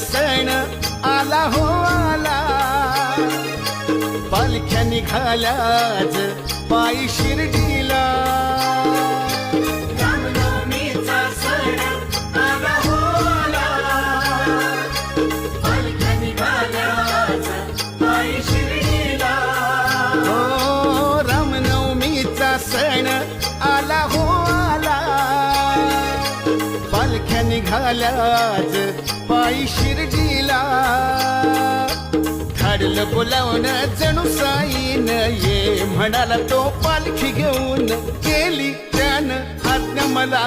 सण आला हो आला, पालख्या निघाल्या आज पायी शिर्डीला. रामनवमीचा सण आला हो आला, पालख्या निघाल्या आज पायी शिर्डीला. हो रामनवमीचा सण आला हो आला, पालख्या निघाल्या आज पायी शिर्डीला. धाडलं बोलावणं जणू साईनं, ये म्हणाला तो पालखी घेऊन, केली त्यानं आज्ञा मला.